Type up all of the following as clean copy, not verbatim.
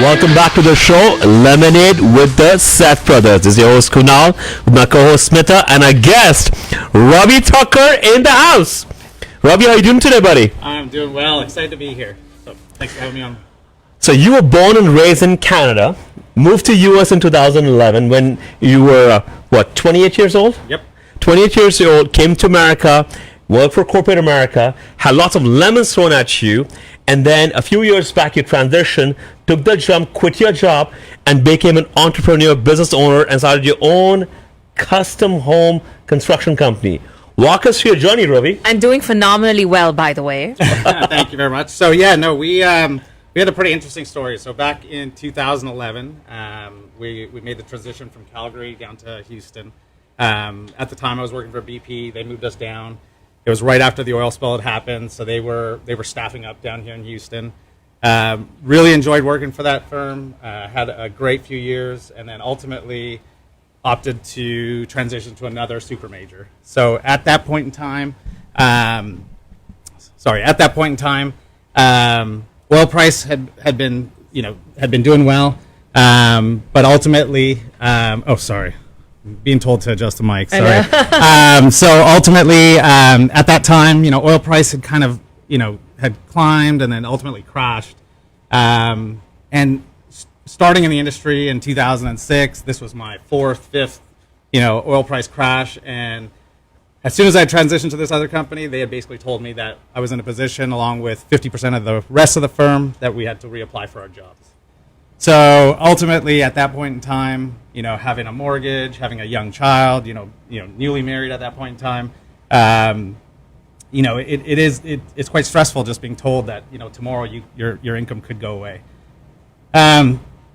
Welcome back to the show, Lemonade with the Seth brothers. This is your host Kunal, with my co-host Smita, and our guest, Ravi Thakkar in the house. Ravi, how are you doing today, buddy? I'm doing well. Excited to be here. So thanks for having me on. So you were born and raised in Canada, moved to US in 2011 when you were, 28 years old? Yep. 28 years old, came to America, worked for corporate America, had lots of lemons thrown at you, and then a few years back you transitioned, took the jump, quit your job, and became an entrepreneur, business owner, and started your own custom home construction company. Walk us through your journey, Ravi. I'm doing phenomenally well, by the way. Thank you very much. So we had a pretty interesting story. So back in 2011, we made the transition from Calgary down to Houston. At the time, I was working for BP. They moved us down. It was right after the oil spill had happened, so they were staffing up down here in Houston. Really enjoyed working for that firm. Had a great few years, and then ultimately opted to transition to another super major. So at that point in time, oil price had been doing well, but ultimately, being told to adjust the mic. Sorry. So ultimately, at that time, oil price had kind of, had climbed and then ultimately crashed. And starting in the industry in 2006, this was my fifth, oil price crash. And as soon as I transitioned to this other company, they had basically told me that I was in a position, along with 50% of the rest of the firm, that we had to reapply for our jobs. So ultimately, at that point in time, having a mortgage, having a young child, newly married at that point in time, it's quite stressful just being told that tomorrow your income could go away.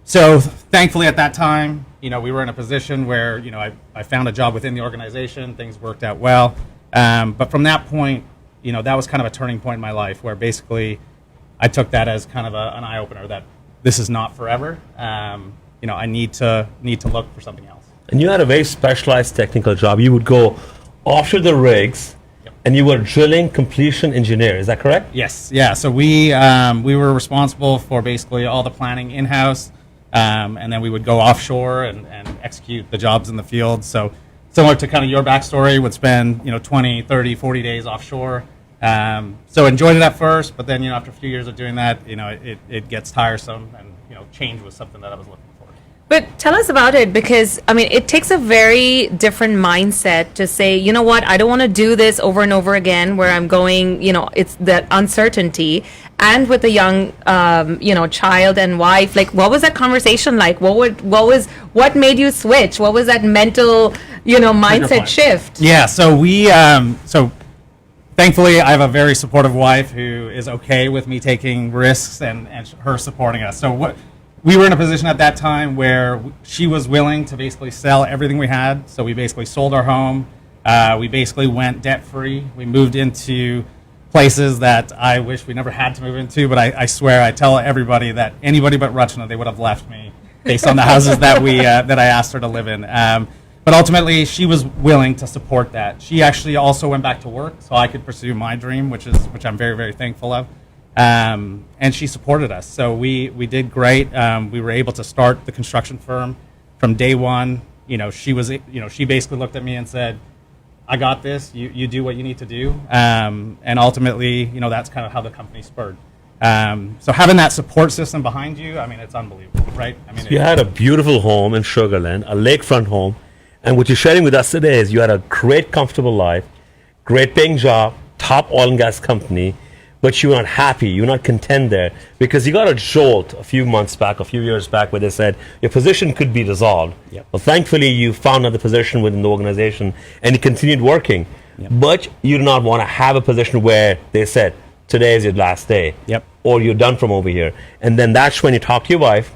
So thankfully at that time, we were in a position where I found a job within the organization. Things worked out well, but from that point, that was kind of a turning point in my life where basically I took that as kind of an eye opener that this is not forever. I need to look for something else. And you had a very specialized technical job. You would go offshore the rigs, Yep. and you were a drilling completion engineer. Is that correct? Yes. Yeah. So we were responsible for basically all the planning in-house, and then we would go offshore and execute the jobs in the field. So similar to kind of your backstory, would spend 20, 30, 40 days offshore. So enjoyed it at first, but then after a few years of doing that, it gets tiresome, and change was something that I was looking for. But tell us about it, because it takes a very different mindset to say, you know what, I don't want to do this over and over again where I'm going, it's that uncertainty. And with a young, child and wife, like, what was that conversation like? What made you switch? What was that mental, mindset shift? Yeah. So thankfully, I have a very supportive wife who is okay with me taking risks and her supporting us. So we were in a position at that time where she was willing to basically sell everything we had. So we basically sold our home. We basically went debt-free. We moved into places that I wish we never had to move into, but I swear, I tell everybody that anybody but Rachna, they would have left me based on the houses that I asked her to live in. But ultimately, she was willing to support that. She actually also went back to work so I could pursue my dream, which I'm very, very thankful of. And she supported us. So we did great. We were able to start the construction firm from day one. She basically looked at me and said, I got this. You do what you need to do. And ultimately, that's kind of how the company spurred. So having that support system behind you, it's unbelievable, right? You had a beautiful home in Sugar Land, a lakefront home. And what you're sharing with us today is you had a great, comfortable life, great paying job, top oil and gas company, but you're not happy, you're not content there, because you got a jolt a few years back, where they said your position could be dissolved. Yep. Well, thankfully, you found another position within the organization, and you continued working. Yep. But you do not want to have a position where they said, today is your last day, Yep. or you're done from over here. And then that's when you talk to your wife,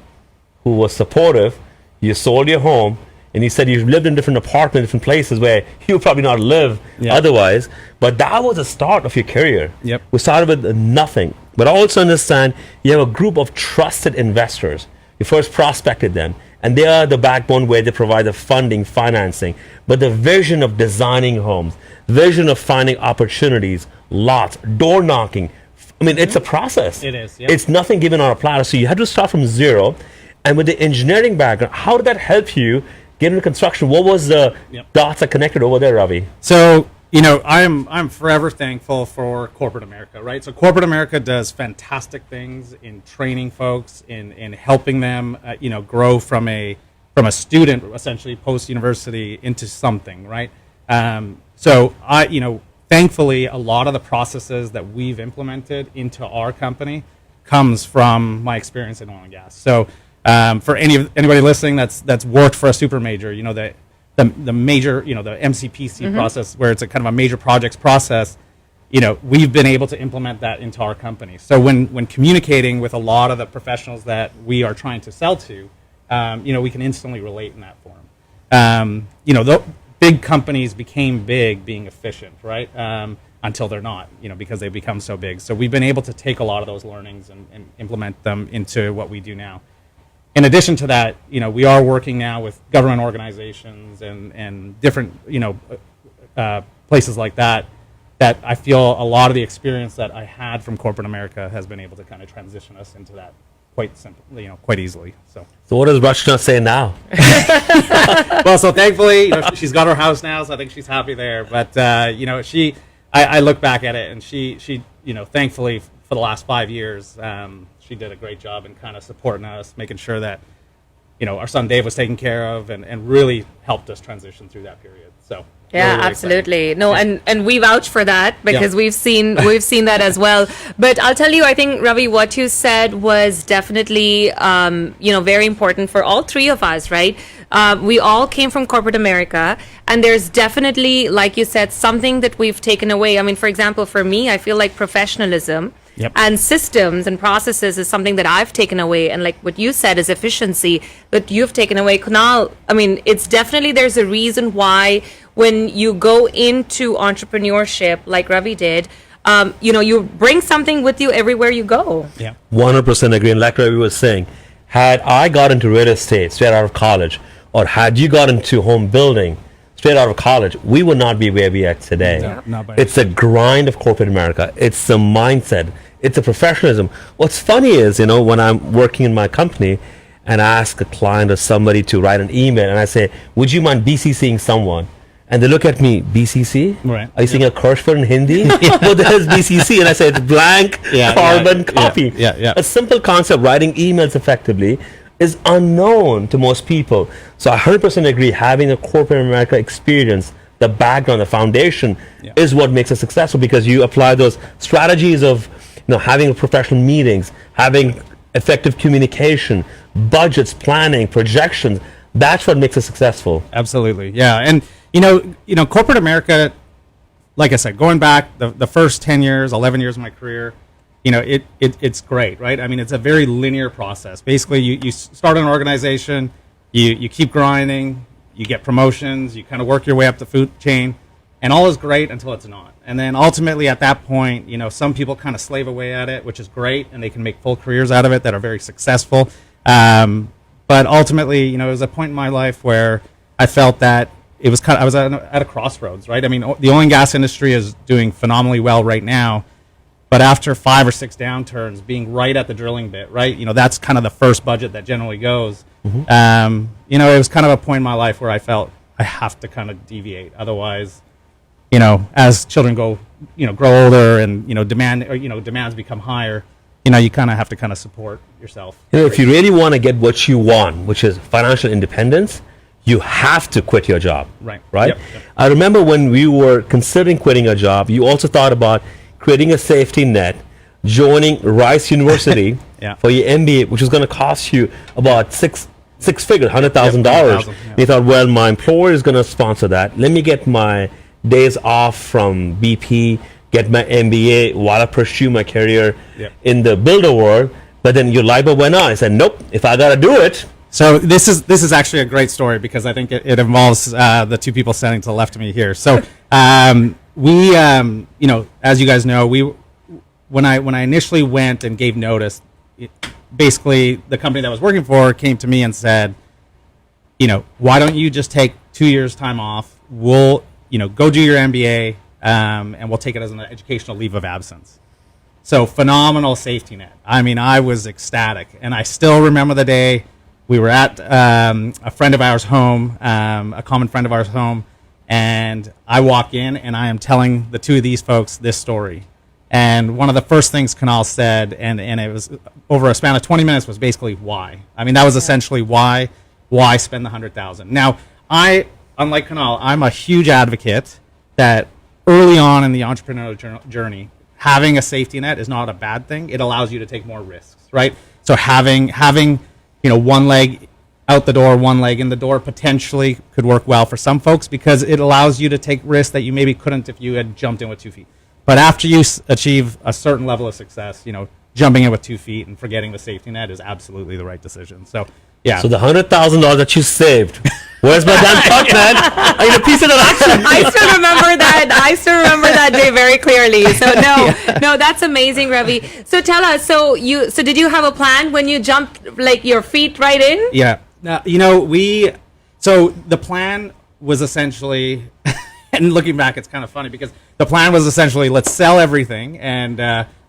who was supportive. You sold your home, and you said you've lived in different apartments, different places where you would probably not live otherwise. But that was the start of your career. Yep. We started with nothing. But also understand you have a group of trusted investors. You first prospected them, and they are the backbone where they provide the funding, financing. But the vision of designing homes, vision of finding opportunities, lots, door knocking, I mean, it's a process. It is, yeah. It's nothing given on a platter. So you had to start from zero. And with the engineering background, how did that help you get into construction? What was the dots that connected over there, Ravi? So, I'm forever thankful for corporate America, right? So corporate America does fantastic things in training folks, in helping them, grow from a student, essentially post-university, into something, right? Thankfully, a lot of the processes that we've implemented into our company comes from my experience in oil and gas. So for anybody listening that's worked for a super major, the major, the MCPC process, where it's a kind of a major projects process, we've been able to implement that into our company. So when communicating with a lot of the professionals that we are trying to sell to, we can instantly relate in that form. The big companies became big being efficient, right? Until they're not, because they've become so big. So we've been able to take a lot of those learnings and implement them into what we do now. In addition to that, we are working now with government organizations and different, places like that I feel a lot of the experience that I had from corporate America has been able to kind of transition us into that quite simply, quite easily. So what does Rachna say now? Well, so thankfully, she's got her house now, so I think she's happy there. But I look back at it, and she thankfully for the last 5 years, she did a great job in kind of supporting us, making sure that our son Dave was taken care of, and really helped us transition through that period. So yeah, really absolutely. exciting. No, and we vouch for that because we've seen that as well. But I'll tell you, I think, Ravi, what you said was definitely very important for all three of us, right? We all came from corporate America, and there's definitely, like you said, something that we've taken away. I mean, for example, for me, I feel like professionalism and systems and processes is something that I've taken away, and like what you said is efficiency that you've taken away. Kunal, I mean, it's definitely, there's a reason why when you go into entrepreneurship like Ravi did, you bring something with you everywhere you go. Yeah, 100% agree. And like Ravi was saying, had I got into real estate straight out of college, or had you got into home building straight out of college, we would not be where we are today. No, not by it's the grind of corporate America. It's the mindset. It's the professionalism. What's funny is, when I'm working in my company and I ask a client or somebody to write an email and I say, would you mind BCCing someone? And they look at me, BCC? Right. Are you saying a curse word in Hindi? What the hell is BCC? And I say, it's blank carbon copy. Yeah. A simple concept, writing emails effectively, is unknown to most people. So I 100% agree, having a corporate America experience, the background, the foundation, is what makes us successful, because you apply those strategies of having professional meetings, having effective communication, budgets, planning, projections. That's what makes us successful. Absolutely. Yeah. And, corporate America, like I said, going back the first 10 years, 11 years of my career, it's great, right? I mean, it's a very linear process. Basically, you start an organization, you keep grinding, you get promotions, you kind of work your way up the food chain, and all is great until it's not. And then ultimately at that point, some people kind of slave away at it, which is great, and they can make full careers out of it that are very successful. But ultimately, it was a point in my life where I felt that it was I was at a crossroads, right? I mean, the oil and gas industry is doing phenomenally well right now, but after 5 or 6 downturns, being right at the drilling bit, right? That's kind of the first budget that generally goes. Mm-hmm. It was kind of a point in my life where I felt I have to kind of deviate. Otherwise, as children grow older and, demands become higher, you kind of have to kind of support yourself. If you really want to get what you want, which is financial independence, you have to quit your job. Right. Right? Yep. I remember when we were considering quitting a job, you also thought about creating a safety net, joining Rice University for your MBA, which was going to cost you about six figures, $100,000. You thought, well, my employer is going to sponsor that. Let me get my days off from BP, get my MBA while I pursue my career in the builder world. But then your light bulb went on. I said, nope, if I got to do it. So this is actually a great story, because I think it involves the two people standing to the left of me here. So we, as you guys know, when I initially went and gave notice, basically the company that I was working for came to me and said, why don't you just take 2 years time off? We'll, go do your MBA, and we'll take it as an educational leave of absence. So phenomenal safety net. I mean, I was ecstatic. And I still remember the day we were at a friend of ours' home, a common friend of ours' home, and I walk in and I am telling the two of these folks this story. And one of the first things Kunal said, and it was over a span of 20 minutes, was basically why. I mean, that was essentially why spend the $100,000. Now, unlike Kunal, I'm a huge advocate that early on in the entrepreneurial journey, having a safety net is not a bad thing. It allows you to take more risks, right? So having one leg out the door, one leg in the door potentially could work well for some folks because it allows you to take risks that you maybe couldn't if you had jumped in with 2 feet. But after you achieve a certain level of success, jumping in with 2 feet and forgetting the safety net is absolutely the right decision. So, yeah. So the $100,000 that you saved, where's my damn cut, man? I need a piece of that action. I still remember that. I still remember that day very clearly. So no, that's amazing, Ravi. So tell us. So did you have a plan when you jumped, like your feet right in? Yeah. So the plan was essentially, and looking back, it's kind of funny because the plan was essentially let's sell everything and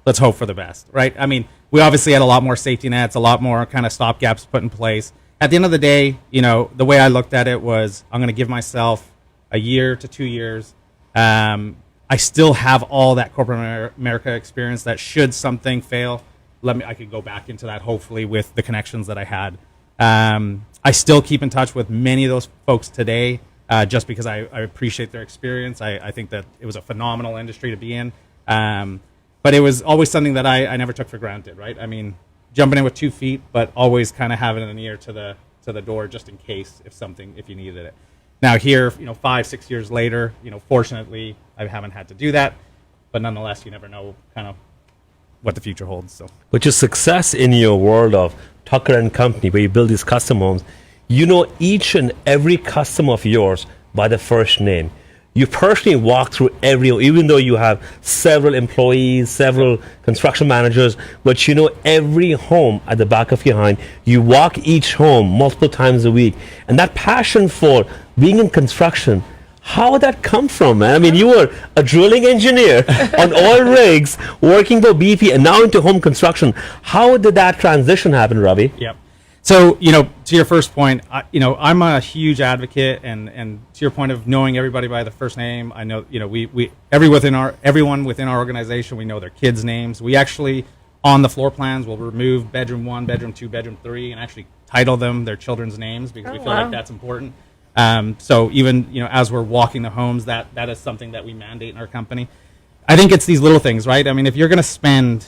let's hope for the best, right? I mean, we obviously had a lot more safety nets, a lot more kind of stopgaps put in place. At the end of the day, the way I looked at it was I'm going to give myself a year to 2 years. I still have all that corporate America experience that should something fail, I could go back into that hopefully with the connections that I had. I still keep in touch with many of those folks today just because I appreciate their experience. I think that it was a phenomenal industry to be in. But it was always something that I never took for granted, right? I mean, jumping in with 2 feet, but always kind of having an ear to the door just in case if you needed it. Now here, 5-6 years later, fortunately, I haven't had to do that, but nonetheless, you never know kind of what the future holds. So, but your success in your world of Thakkar and Company, where you build these custom homes, you know each and every customer of yours by the first name. You personally walk through even though you have several employees, several construction managers, but you know every home at the back of your hand. You walk each home multiple times a week. And that passion for being in construction, how did that come from, man? I mean, you were a drilling engineer on oil rigs, working for BP, and now into home construction. How did that transition happen, Ravi? Yep. So, to your first point, I'm a huge advocate, and to your point of knowing everybody by the first name, I know, everyone within our organization, we know their kids' names. We actually, on the floor plans, will remove bedroom 1, bedroom 2, bedroom 3, and actually title them their children's names because we feel like that's important. So even, as we're walking the homes, that is something that we mandate in our company. I think it's these little things, right? I mean, if you're going to spend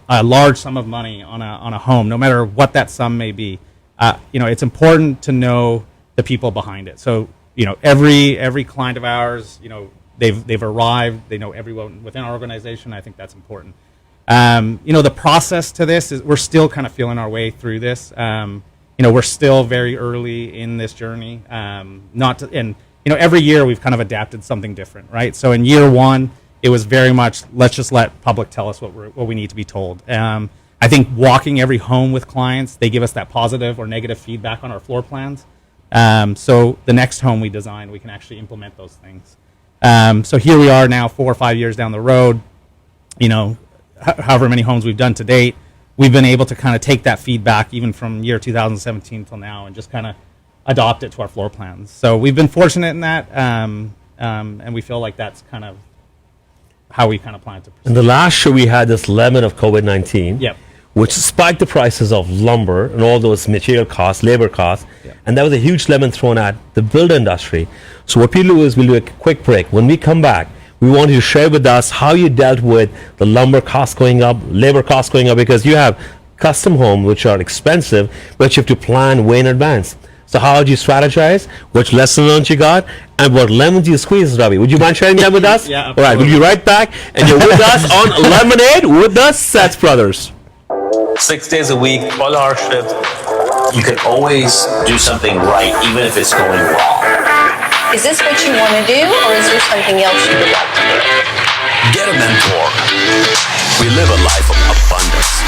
a large sum of money on a home, no matter what that sum may be, it's important to know the people behind it. So, every client of ours, they've arrived, they know everyone within our organization. I think that's important. The process to this is we're still kind of feeling our way through this. We're still very early in this journey. Every year we've kind of adapted something different, right? So in year one, it was very much, let's just let public tell us what we need to be told. I think walking every home with clients, they give us that positive or negative feedback on our floor plans. So the next home we design, we can actually implement those things. So here we are now 4 or 5 years down the road, however many homes we've done to date, we've been able to kind of take that feedback even from year 2017 till now and just kind of adopt it to our floor plans. So we've been fortunate in that, and we feel like that's kind of how we kind of plan to proceed. In the last year, we had this lemon of COVID-19, yep, which spiked the prices of lumber and all those material costs, labor costs, yep, and that was a huge lemon thrown at the builder industry. So what we'll do is we'll do a quick break. When we come back, we want you to share with us how you dealt with the lumber costs going up, labor costs going up, because you have custom homes which are expensive, but you have to plan way in advance. So how did you strategize? Which lesson learned you got? And what lemons you squeezed, Ravi? Would you mind sharing them with us? Yeah, all right, we'll be right back. And you're with us on Lemonade with the Seth brothers. 6 days a week, full hardship. You can always do something right, even if it's going wrong. Is this what you want to do, or is there something else you would like to do? Get a mentor. We live a life of abundance.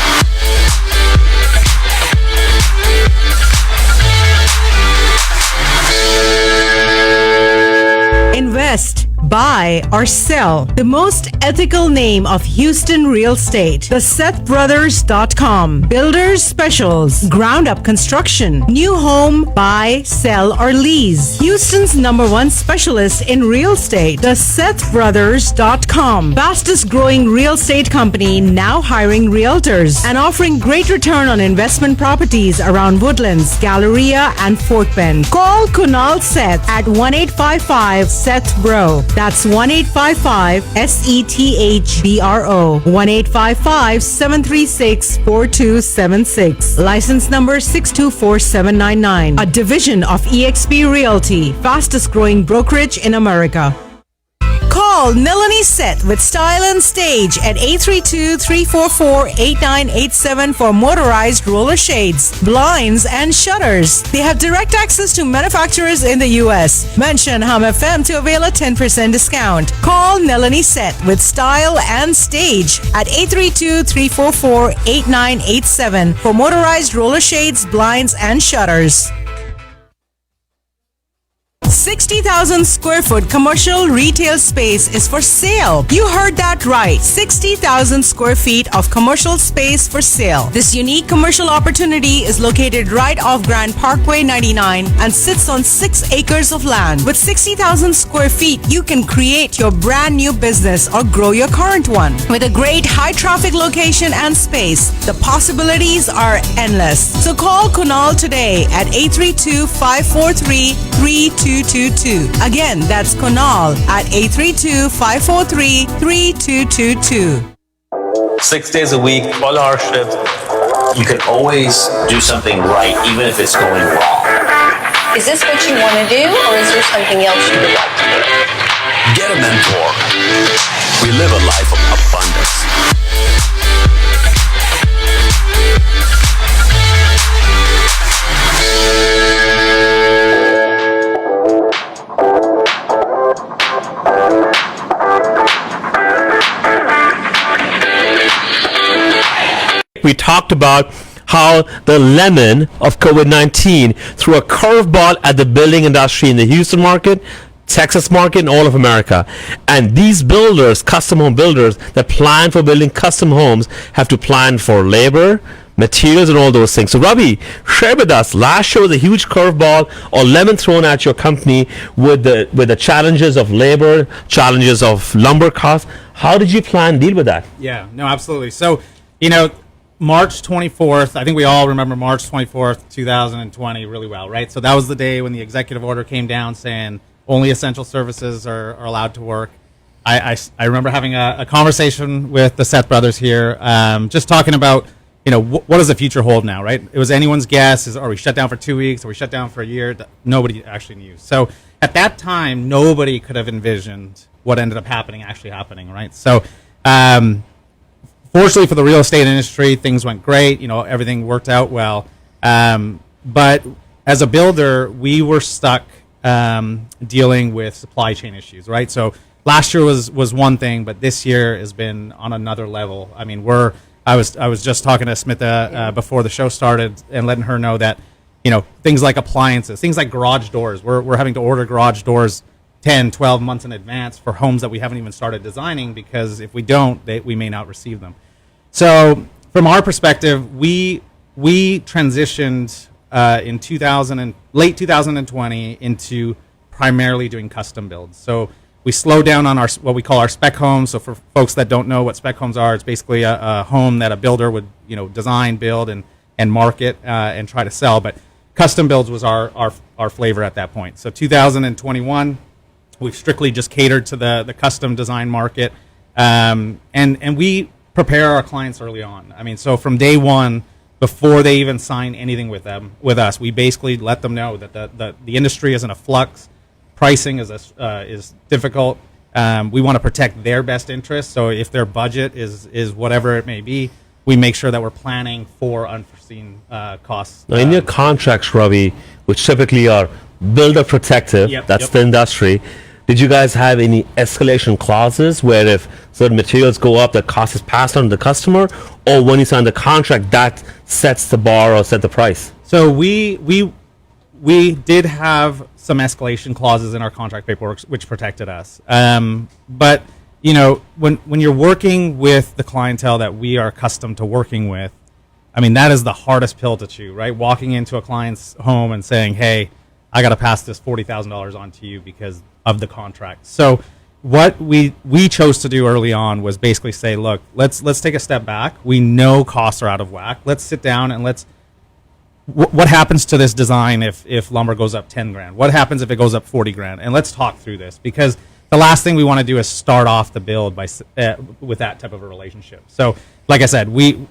Invest, buy or sell. The most ethical name of Houston real estate. The SethBrothers.com. Builders specials. Ground up construction. New home, buy, sell, or lease. Houston's #1 specialist in real estate. The SethBrothers.com. Fastest growing real estate company now hiring realtors and offering great return on investment properties around Woodlands, Galleria, and Fort Bend. Call Kunal Seth at 1-855-SETH-BRO. That's 1-855-SETHBRO. 1-855-736-4276. License number 624799. A division of eXp Realty. Fastest growing brokerage in America. Call Nilani Seth with Style and Stage at 832-344-8987 for motorized roller shades, blinds, and shutters. They have direct access to manufacturers in the U.S. Mention Hum FM to avail a 10% discount. Call Nilani Seth with Style and Stage at 832-344-8987 for motorized roller shades, blinds, and shutters. 60,000 square foot commercial retail space is for sale. You heard that right. 60,000 square feet of commercial space for sale. This unique commercial opportunity is located right off Grand Parkway 99 and sits on 6 acres of land. With 60,000 square feet, you can create your brand new business or grow your current one. With a great high traffic location and space, the possibilities are endless. So call Kunal today at 832-543-3222. Again, that's Kunal at 832-543-3222. 6 days a week, all hardship. You can always do something right, even if it's going wrong. Is this what you want to do, or is there something else you would like to do? Get a mentor. We live a life of abundance. We talked about how the lemon of COVID-19 threw a curveball at the building industry in the Houston market, Texas market, and all of America. And these builders, custom home builders that plan for building custom homes, have to plan for labor, materials, and all those things. So Ravi, share with us, last year was a huge curveball or lemon thrown at your company with the challenges of labor, challenges of lumber costs. How did you plan to deal with that? Yeah, no, absolutely. So, March 24th, I think we all remember March 24th, 2020 really well, right? So that was the day when the executive order came down saying only essential services are allowed to work. I remember having a conversation with the Seth brothers here, just talking about, what does the future hold now, right? It was anyone's guess. Are we shut down for 2 weeks? Are we shut down for a year? Nobody actually knew. So at that time, nobody could have envisioned what ended up happening, right? So, fortunately for the real estate industry, things went great. Everything worked out well. But as a builder, we were stuck dealing with supply chain issues, right? So last year was one thing, but this year has been on another level. I mean, I was just talking to Smita before the show started and letting her know that things like appliances, things like garage doors. We're having to order garage doors 10, 12 months in advance for homes that we haven't even started designing, because if we don't, we may not receive them. So from our perspective, we transitioned in late 2020 into primarily doing custom builds. So we slowed down on what we call our spec homes. So for folks that don't know what spec homes are, it's basically a home that a builder would design, build, and market and try to sell. But custom builds was our flavor at that point. So 2021, we've strictly just catered to the custom design market, and we prepare our clients early on. I mean, so from day one, before they even sign anything with us, we basically let them know that the industry is in a flux, pricing is difficult. We want to protect their best interests. So if their budget is whatever it may be, we make sure that we're planning for unforeseen costs. Now, in your contracts, Ravi, which typically are builder protective, that's the industry, did you guys have any escalation clauses where if certain materials go up, the cost is passed on to the customer, or when you sign the contract, that sets the bar or set the price? So we we did have some escalation clauses in our contract paperwork which protected us. But you know, when you're working with the clientele that we are accustomed to working with, I mean, that is the hardest pill to chew, right? Walking into a client's home and saying, "Hey, I got to pass this $40,000 on to you because of the contract." So what we chose to do early on was basically say, "Look, let's take a step back. We know costs are out of whack. Let's sit down and what happens to this design if lumber goes up 10 grand? What happens if it goes up 40 grand? And let's talk through this, because the last thing we want to do is start off the build by with that type of a relationship." So, like I said, we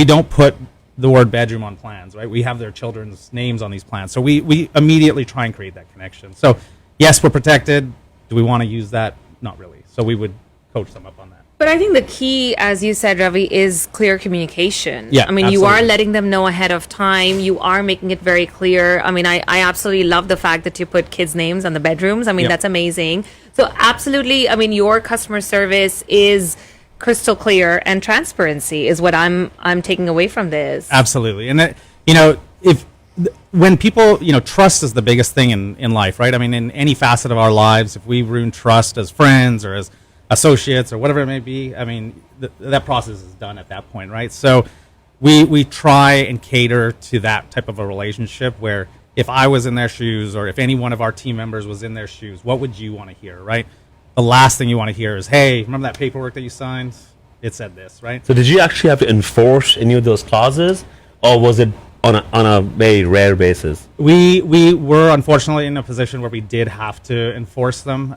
don't put the word bedroom on plans, right? We have their children's names on these plans. So we immediately try and create that connection. So yes, we're protected. Do we want to use that? Not really. So we would coach them up on that. But I think the key, as you said, Ravi, is clear communication. Yeah, I mean, you are absolutely. letting them know ahead of time. You are making it very clear. I mean, I absolutely love the fact that you put kids' names on the bedrooms. I mean, Yeah. that's amazing. So absolutely, I mean, your customer service is crystal clear, and transparency is what I'm taking away from this. Absolutely. And that, you know, when people, you know, trust is the biggest thing in life, right? I mean, in any facet of our lives, if we ruin trust as friends or as associates or whatever it may be, I mean, that process is done at that point, right? So we try and cater to that type of a relationship where if I was in their shoes or if any one of our team members was in their shoes, what would you want to hear, right? The last thing you want to hear is, "Hey, remember that paperwork that you signed? It said this," right? So did you actually have to enforce any of those clauses, or was it on a very rare basis? We were unfortunately in a position where we did have to enforce them.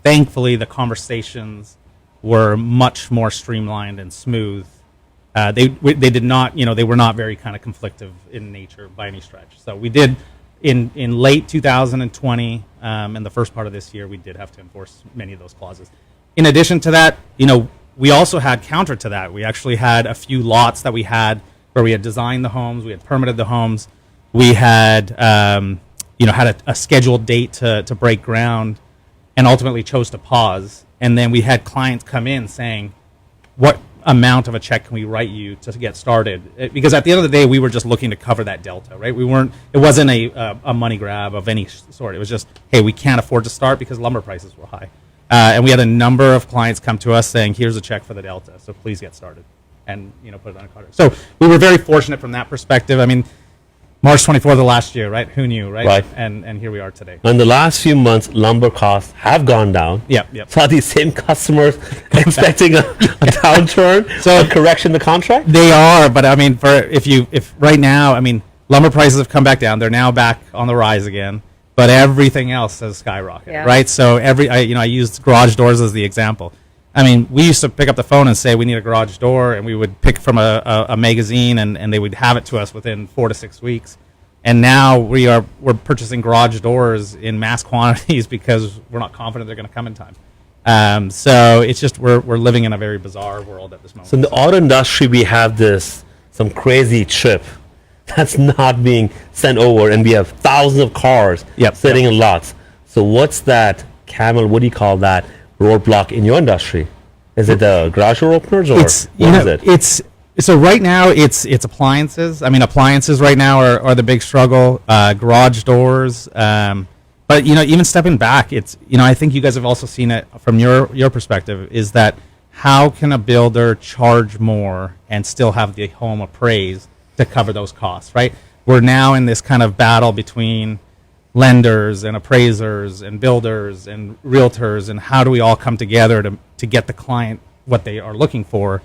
Thankfully, the conversations were much more streamlined and smooth. They did not, you know, they were not very kind of conflictive in nature by any stretch. So we did in late 2020 and the first part of this year, we did have to enforce many of those clauses. In addition to that, you know, we also had counter to that. We actually had a few lots that we had where we had designed the homes, we had permitted the homes, we had you know, had a scheduled date to break ground, and ultimately chose to pause. And then we had clients come in saying, "What amount of a check can we write you to get started?" Because at the end of the day, we were just looking to cover that delta, right? It wasn't a money grab of any sort. It was just, "Hey, we can't afford to start because lumber prices were high." And we had a number of clients come to us saying, "Here's a check for the delta, so please get started," and, you know, put it on a contract. So we were very fortunate from that perspective. I mean, March 24th of last year, right? Who knew, right? Right. And here we are today. In the last few months, lumber costs have gone down. Yep. So are these same customers expecting a downturn, so a correction in the contract? They are, but I mean, if right now, I mean, lumber prices have come back down. They're now back on the rise again, but everything else has skyrocketed, Yeah. right? So I used garage doors as the example. I mean, we used to pick up the phone and say we need a garage door, and we would pick from a magazine, and they would have it to us within 4 to 6 weeks. And now we're purchasing garage doors in mass quantities because we're not confident they're going to come in time. So it's just we're living in a very bizarre world at this moment. So in the auto industry, we have some crazy chip that's not being sent over, and we have thousands of cars sitting in lots. So what's that camel? What do you call that roadblock in your industry? Is it the garage door openers, or what is it? So right now it's appliances. I mean, appliances right now are the big struggle. Garage doors. But, you know, even stepping back, it's, you know, I think you guys have also seen it from your perspective, is that how can a builder charge more and still have the home appraised to cover those costs, right? We're now in this kind of battle between lenders and appraisers and builders and realtors, and how do we all come together to get the client what they are looking for,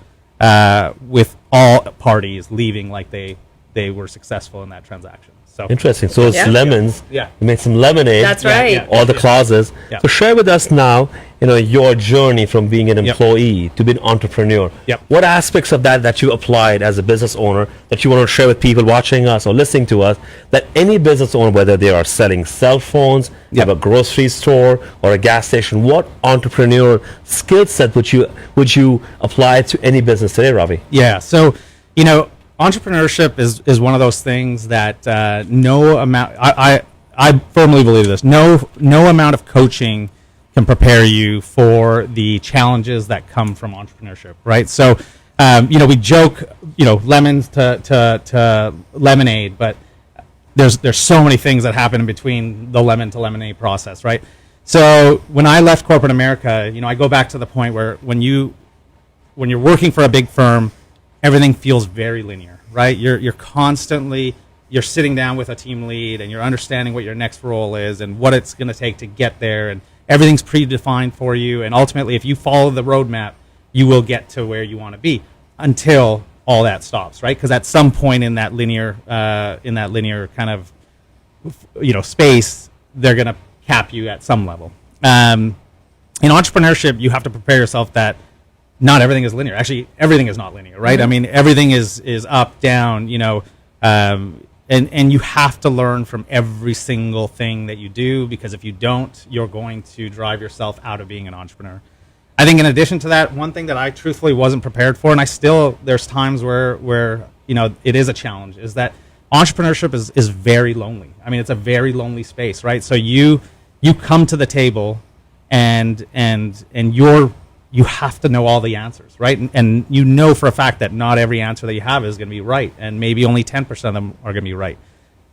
with all parties leaving like they were successful in that transaction. So Interesting. So it's lemons. Yeah. You made some lemonade. That's right. yeah. All the clauses. Yeah. So share with us now, you know, your journey from being an employee to being an entrepreneur. Yep. What aspects of that you applied as a business owner that you want to share with people watching us or listening to us, that any business owner, whether they are selling cell phones, have a grocery store or a gas station, what entrepreneurial skill set would you apply to any business today, Ravi? Yeah. So, you know, entrepreneurship is one of those things that no amount. I firmly believe this. No amount of coaching can prepare you for the challenges that come from entrepreneurship, right? So, you know, we joke, you know, lemons to lemonade, but there's so many things that happen in between the lemon to lemonade process, right? So when I left corporate America, I go back to the point where when you're working for a big firm, everything feels very linear, right? You're constantly sitting down with a team lead and you're understanding what your next role is and what it's going to take to get there, and everything's predefined for you. And ultimately, if you follow the roadmap, you will get to where you want to be until all that stops, right? Because at some point in that linear kind of space, they're going to cap you at some level. In entrepreneurship, you have to prepare yourself that not everything is linear. Actually, everything is not linear, right? I mean, everything is up, down, and you have to learn from every single thing that you do, because if you don't, you're going to drive yourself out of being an entrepreneur. I think in addition to that, one thing that I truthfully wasn't prepared for, and there's times where it is a challenge, is that entrepreneurship is very lonely. I mean, it's a very lonely space, right? So you come to the table and you have to know all the answers, right? And you know for a fact that not every answer that you have is going to be right, and maybe only 10% of them are going to be right.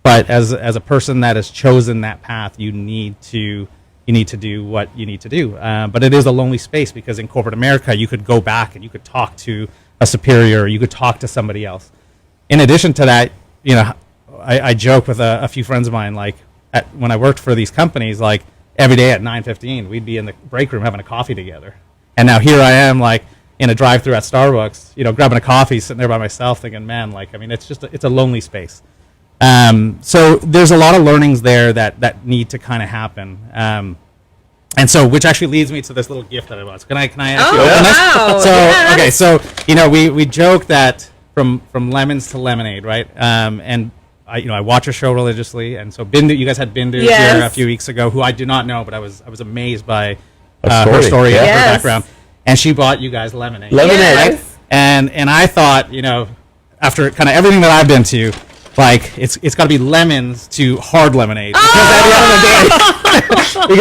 But as a person that has chosen that path, you need to do what you need to do. But it is a lonely space, because in corporate America, you could go back and you could talk to a superior, or you could talk to somebody else. In addition to that, I joke with a few friends of mine, like when I worked for these companies, like every day at 9:15, we'd be in the break room having a coffee together. And now here I am, like in a drive-through at Starbucks, grabbing a coffee, sitting there by myself, thinking, man, it's a lonely space. So there's a lot of learnings there that need to kind of happen. And so, which actually leads me to this little gift that I bought. So can I ask you? Wow. So Yes. okay, so we joke that from lemons to lemonade, right? And I watch your show religiously, and so Bindu, you guys had Bindu here a few weeks ago, who I do not know, but I was amazed by her story and her background. And she bought you guys lemonade. Lemonade. Right? And I thought, after kind of everything that I've been to, like it's got to be lemons to hard lemonade. Because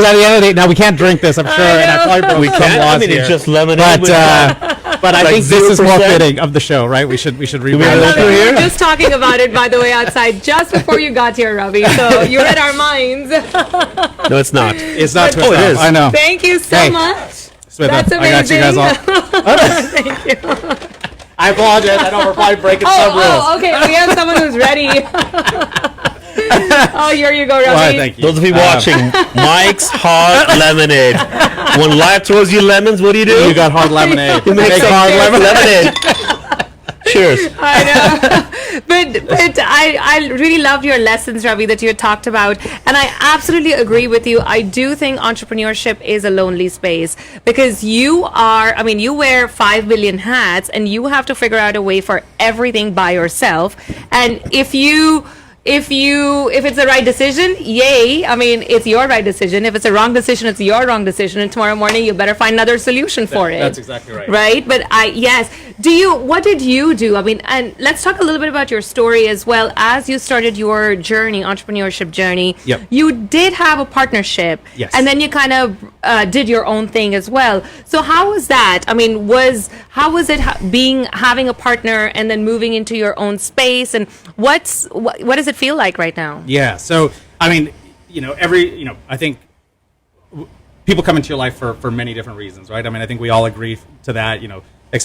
at the end of the day, now we can't drink this, I'm sure, and I probably broke some laws here. It's just lemonade. But I think this is more fitting of the show, right? We should rebrand it. We were just talking about it, by the way, outside just before you got here, Ravi. So you read our minds. No, it's not. It's not. Oh, it is. I know. Thank you so much. Smita, That's amazing. I got you guys all. Thank you. I apologize. I know we're probably breaking some rules. Oh, okay. We have someone who's ready. Here you go, Ravi. Well, thank you. Those of you watching, Mike's Hard Lemonade. When life throws you lemons, what do? You got hard lemonade. You make hard lemonade. Cheers. I know. But I really loved your lessons, Ravi, that you had talked about. And I absolutely agree with you. I do think entrepreneurship is a lonely space, because you wear 5 billion hats, and you have to figure out a way for everything by yourself. And if it's the right decision, yay. I mean, it's your right decision. If it's a wrong decision, it's your wrong decision. And tomorrow morning, you better find another solution for it. That's exactly right. Right? But what did you do? I mean, and let's talk a little bit about your story as well. As you started your journey, entrepreneurship journey, Yep. you did have a partnership. Yes. And then you kind of did your own thing as well. So how was that? I mean, how was it having a partner and then moving into your own space? And what does it feel like right now? Yeah. So, I mean, I think people come into your life for many different reasons, right? I mean, I think we all agree to that,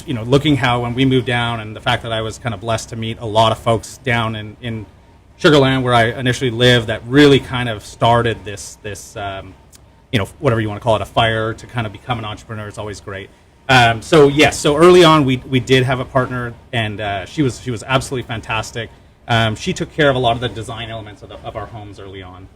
looking how when we moved down, and the fact that I was kind of blessed to meet a lot of folks down in Sugar Land, where I initially lived, that really kind of started this whatever you want to call it, a fire to kind of become an entrepreneur. It's always great. So early on we did have a partner, and she was absolutely fantastic. She took care of a lot of the design elements of our homes early on,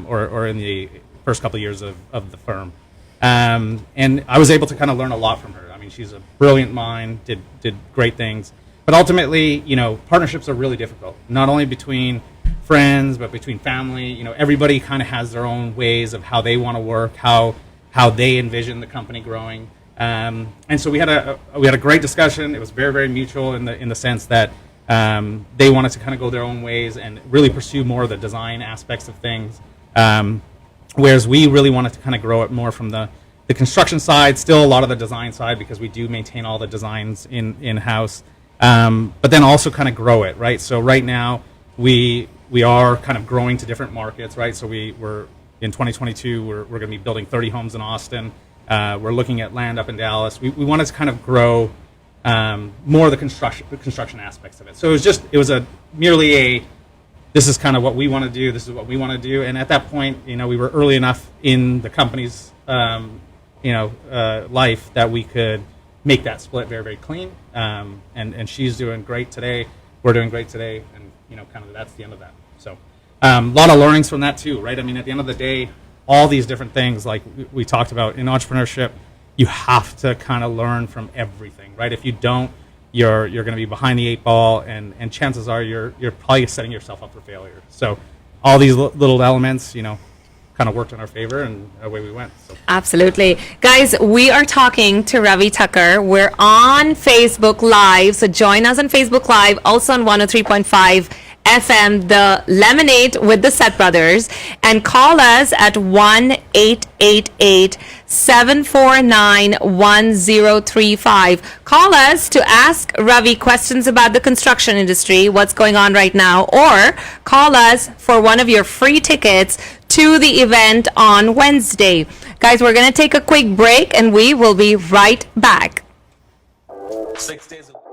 or in the first couple of years of the firm. And I was able to kind of learn a lot from her. I mean, she's a brilliant mind, did great things. But ultimately, partnerships are really difficult, not only between friends, but between family. Everybody kind of has their own ways of how they want to work, how they envision the company growing. And so we had a great discussion. It was very, very mutual in the sense that they wanted to kind of go their own ways and really pursue more of the design aspects of things, whereas we really wanted to kind of grow it more from the construction side, still a lot of the design side, because we do maintain all the designs in-house, but then also kind of grow it, right? So right now we we are kind of growing to different markets, right? So we're in 2022, we're going to be building 30 homes in Austin. We're looking at land up in Dallas. We wanted to kind of grow more of the construction aspects of it. So it was merely a, this is kind of what we want to do. This is what we want to do. And at that point, we were early enough in the company's, life that we could make that split very, very clean. And she's doing great today. We're doing great today. And, kind of that's the end of that. So a lot of learnings from that too, right? I mean, at the end of the day, all these different things like we talked about in entrepreneurship, you have to kind of learn from everything, right? If you don't, you're going to be behind the eight ball, and chances are you're probably setting yourself up for failure. So all these little elements, kind of worked in our favor, and away we went. So. Absolutely. Guys, we are talking to Ravi Thakkar. We're on Facebook Live, so join us on Facebook Live, also on 103.5 FM, the Lemonade with the Seth Brothers, and call us at 1-888-749-1035. Call us to ask Ravi questions about the construction industry, what's going on right now, or call us for one of your free tickets to the event on Wednesday. Guys, we're going to take a quick break, and we will be right back. 6 days a week.